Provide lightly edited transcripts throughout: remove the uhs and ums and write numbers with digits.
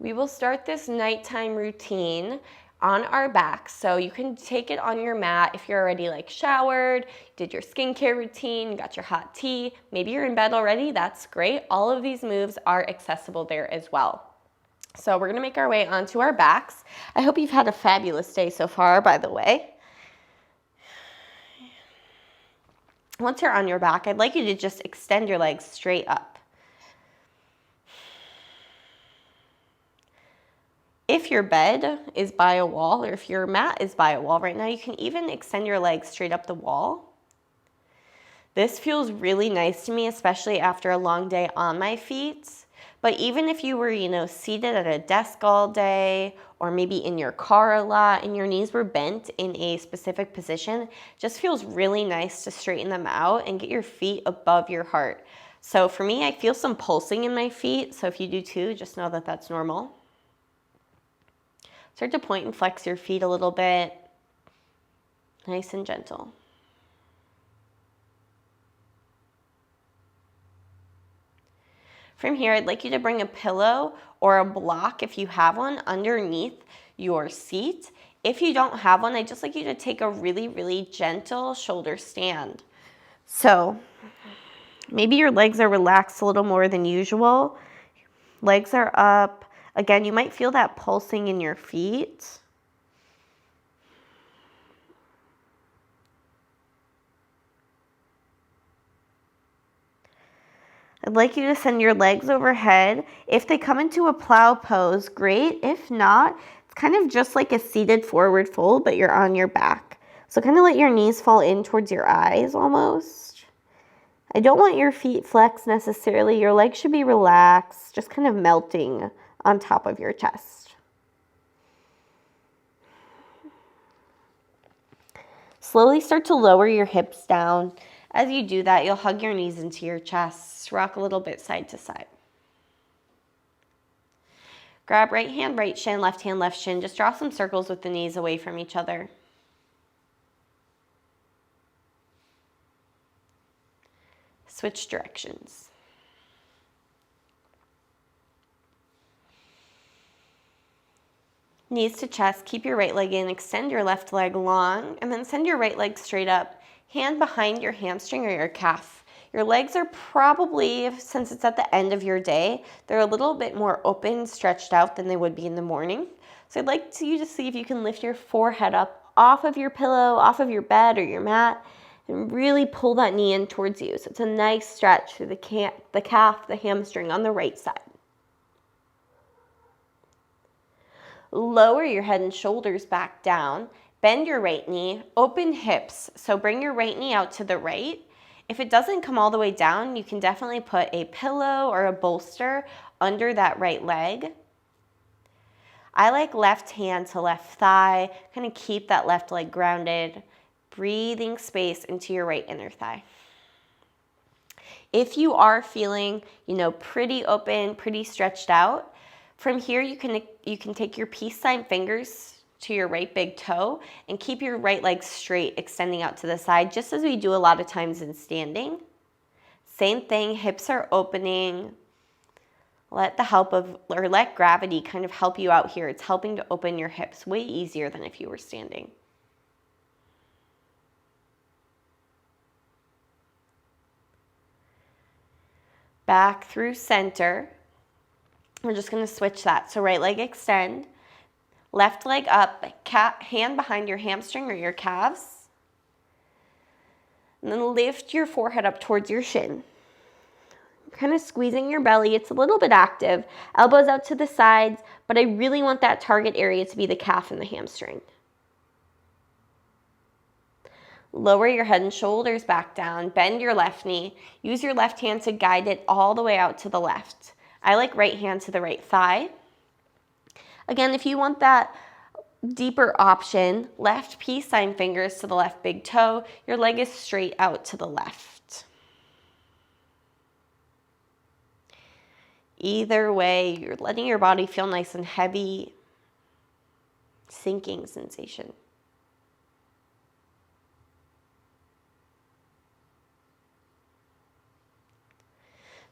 We will start this nighttime routine on our backs. So you can take it on your mat if you're already like showered, did your skincare routine, got your hot tea, maybe you're in bed already, that's great. All of these moves are accessible there as well. So we're gonna make our way onto our backs. I hope you've had a fabulous day so far, by the way. Once you're on your back, I'd like you to just extend your legs straight up. If your bed is by a wall or if your mat is by a wall right now, you can even extend your legs straight up the wall. This feels really nice to me, especially after a long day on my feet. But even if you were, seated at a desk all day or maybe in your car a lot and your knees were bent in a specific position, just feels really nice to straighten them out and get your feet above your heart. So for me, I feel some pulsing in my feet. So if you do too, just know that that's normal. Start to point and flex your feet a little bit, nice and gentle. From here, I'd like you to bring a pillow or a block, if you have one, underneath your seat. If you don't have one, I'd just like you to take a really, really gentle shoulder stand. So maybe your legs are relaxed a little more than usual. Legs are up. Again, you might feel that pulsing in your feet. I'd like you to send your legs overhead. If they come into a plow pose, great. If not, it's kind of just like a seated forward fold, but you're on your back. So kind of let your knees fall in towards your eyes almost. I don't want your feet flexed necessarily. Your legs should be relaxed, just kind of melting on top of your chest. Slowly start to lower your hips down. As you do that, you'll hug your knees into your chest, rock a little bit side to side. Grab right hand, right shin, left hand, left shin. Just draw some circles with the knees away from each other. Switch directions. Knees to chest, keep your right leg in, extend your left leg long, and then send your right leg straight up. Hand behind your hamstring or your calf. Your legs are probably, since it's at the end of your day, they're a little bit more open, stretched out than they would be in the morning. So I'd like you to see if you can lift your forehead up off of your pillow, off of your bed or your mat, and really pull that knee in towards you. So it's a nice stretch through the calf, the hamstring on the right side. Lower your head and shoulders back down. Bend your right knee, open hips. So bring your right knee out to the right. If it doesn't come all the way down, you can definitely put a pillow or a bolster under that right leg. I like left hand to left thigh, kind of keep that left leg grounded, breathing space into your right inner thigh. If you are feeling, pretty open, pretty stretched out, from here, you can take your peace sign fingers to your right big toe and keep your right leg straight, extending out to the side, just as we do a lot of times in standing. Same thing, hips are opening. Let gravity kind of help you out here. It's helping to open your hips way easier than if you were standing. Back through center. We're just going to switch that. So right leg extend, left leg up, hand behind your hamstring or your calves. And then lift your forehead up towards your shin. Kind of squeezing your belly. It's a little bit active. Elbows out to the sides, but I really want that target area to be the calf and the hamstring. Lower your head and shoulders back down. Bend your left knee. Use your left hand to guide it all the way out to the left. I like right hand to the right thigh. Again, if you want that deeper option, left peace sign fingers to the left big toe. Your leg is straight out to the left. Either way, you're letting your body feel nice and heavy, sinking sensation.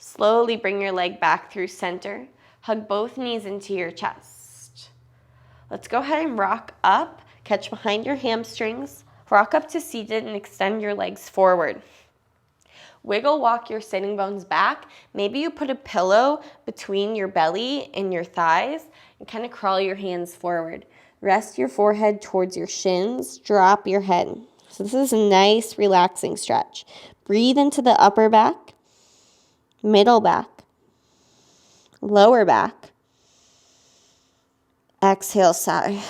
Slowly bring your leg back through center. Hug both knees into your chest. Let's go ahead and rock up. Catch behind your hamstrings. Rock up to seated and extend your legs forward. Wiggle walk your sitting bones back. Maybe you put a pillow between your belly and your thighs and kind of crawl your hands forward. Rest your forehead towards your shins. Drop your head. So this is a nice relaxing stretch. Breathe into the upper back, middle back, lower back. Exhale, sigh.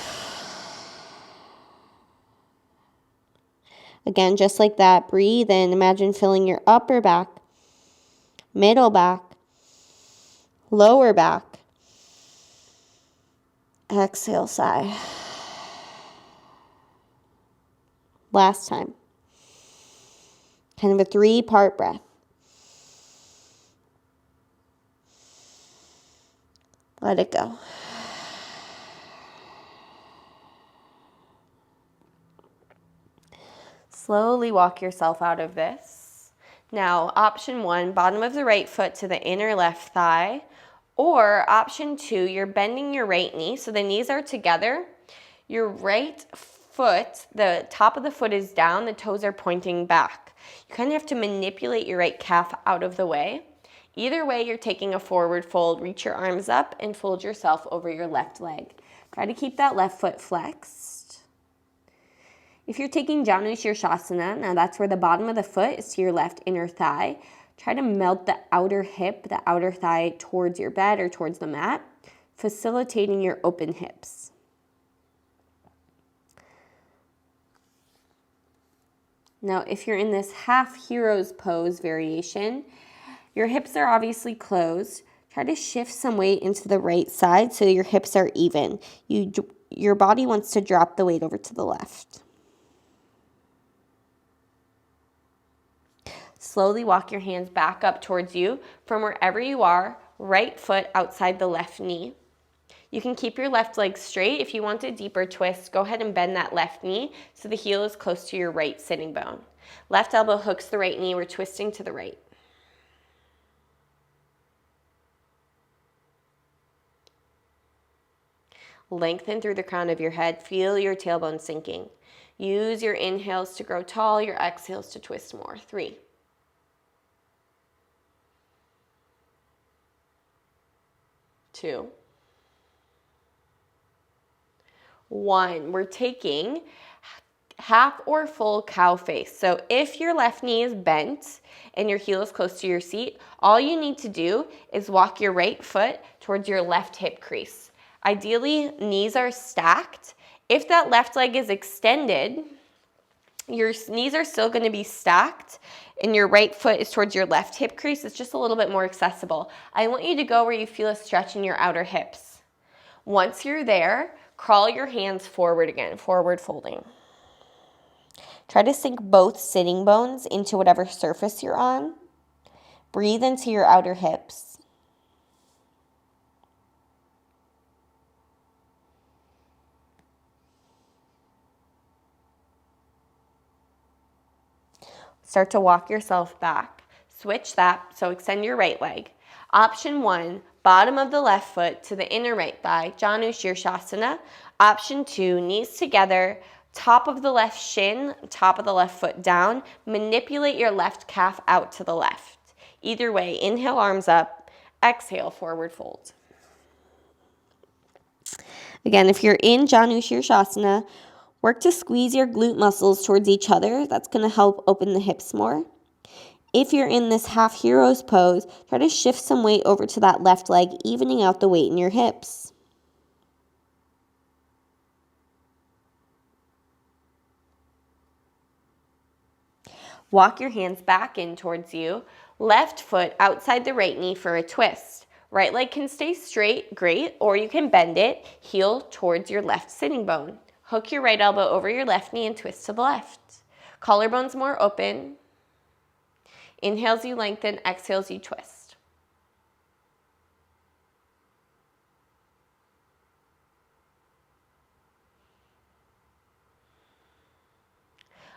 Again, just like that, breathe in. Imagine filling your upper back, middle back, lower back. Exhale, sigh. Last time. Kind of a 3-part breath. Let it go. Slowly walk yourself out of this. Now, option 1, bottom of the right foot to the inner left thigh. Or option 2, you're bending your right knee, so the knees are together. Your right foot, the top of the foot is down, the toes are pointing back. You kind of have to manipulate your right calf out of the way. Either way, you're taking a forward fold. Reach your arms up and fold yourself over your left leg. Try to keep that left foot flexed. If you're taking Janu Shirshasana, now that's where the bottom of the foot is to your left inner thigh. Try to melt the outer hip, the outer thigh towards your bed or towards the mat, facilitating your open hips. Now, if you're in this half hero's pose variation, your hips are obviously closed. Try to shift some weight into the right side so your hips are even. Your body wants to drop the weight over to the left. Slowly walk your hands back up towards you from wherever you are, right foot outside the left knee. You can keep your left leg straight. If you want a deeper twist, go ahead and bend that left knee so the heel is close to your right sitting bone. Left elbow hooks the right knee. We're twisting to the right. Lengthen through the crown of your head. Feel your tailbone sinking. Use your inhales to grow tall, your exhales to twist more. 3, 2, 1. We're taking half or full cow face. So if your left knee is bent and your heel is close to your seat, all you need to do is walk your right foot towards your left hip crease. Ideally, knees are stacked. If that left leg is extended, your knees are still going to be stacked and your right foot is towards your left hip crease. It's just a little bit more accessible. I want you to go where you feel a stretch in your outer hips. Once you're there, crawl your hands forward again, forward folding. Try to sink both sitting bones into whatever surface you're on. Breathe into your outer hips. Start to walk yourself back. Switch that, so extend your right leg. Option 1, bottom of the left foot to the inner right thigh, Janu Shirshasana. Option 2, knees together, top of the left shin, top of the left foot down. Manipulate your left calf out to the left. Either way, inhale, arms up. Exhale, forward fold. Again, if you're in Janu Shirshasana, work to squeeze your glute muscles towards each other. That's going to help open the hips more. If you're in this half hero's pose, try to shift some weight over to that left leg, evening out the weight in your hips. Walk your hands back in towards you. Left foot outside the right knee for a twist. Right leg can stay straight, great, or you can bend it, heel towards your left sitting bone. Hook your right elbow over your left knee and twist to the left. Collarbones more open. Inhales you lengthen, exhales you twist.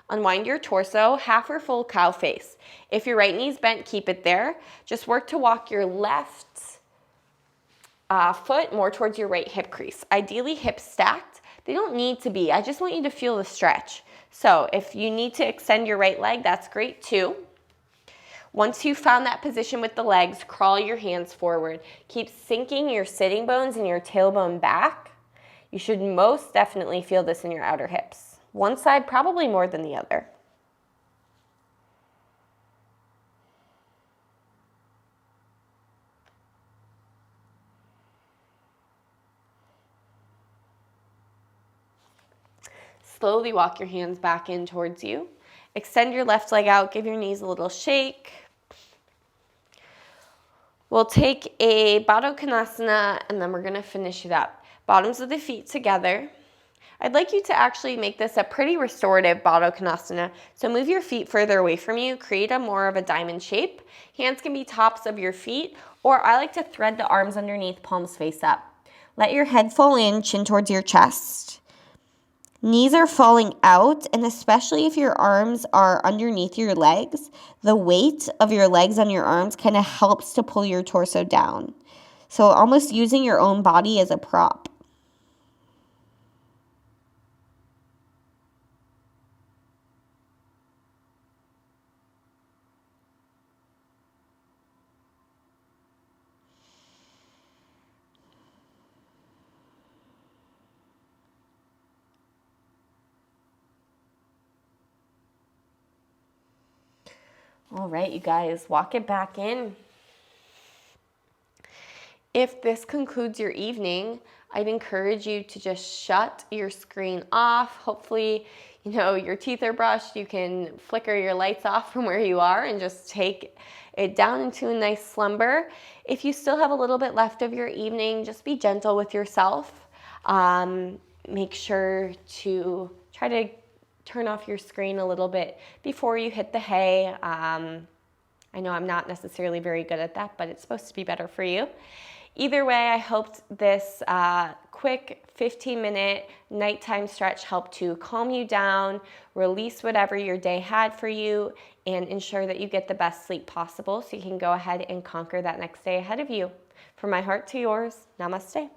Unwind your torso, half or full cow face. If your right knee's bent, keep it there. Just work to walk your left foot more towards your right hip crease. Ideally hips stacked. They don't need to be. I just want you to feel the stretch. So if you need to extend your right leg, that's great too. Once you've found that position with the legs, crawl your hands forward. Keep sinking your sitting bones and your tailbone back. You should most definitely feel this in your outer hips. One side probably more than the other. Slowly walk your hands back in towards you. Extend your left leg out, give your knees a little shake. We'll take a Baddha Konasana and then we're gonna finish it up. Bottoms of the feet together. I'd like you to actually make this a pretty restorative Baddha Konasana. So move your feet further away from you, create a more of a diamond shape. Hands can be tops of your feet, or I like to thread the arms underneath, palms face up. Let your head fall in, chin towards your chest. Knees are falling out, and especially if your arms are underneath your legs, the weight of your legs on your arms kind of helps to pull your torso down. So almost using your own body as a prop. All right, you guys, walk it back in. If this concludes your evening, I'd encourage you to just shut your screen off. Hopefully, your teeth are brushed. You can flicker your lights off from where you are and just take it down into a nice slumber. If you still have a little bit left of your evening, just be gentle with yourself. Make sure to try to turn off your screen a little bit before you hit the hay. I know I'm not necessarily very good at that, but it's supposed to be better for you. Either way, I hoped this quick 15-minute nighttime stretch helped to calm you down, release whatever your day had for you, and ensure that you get the best sleep possible so you can go ahead and conquer that next day ahead of you. From my heart to yours, namaste.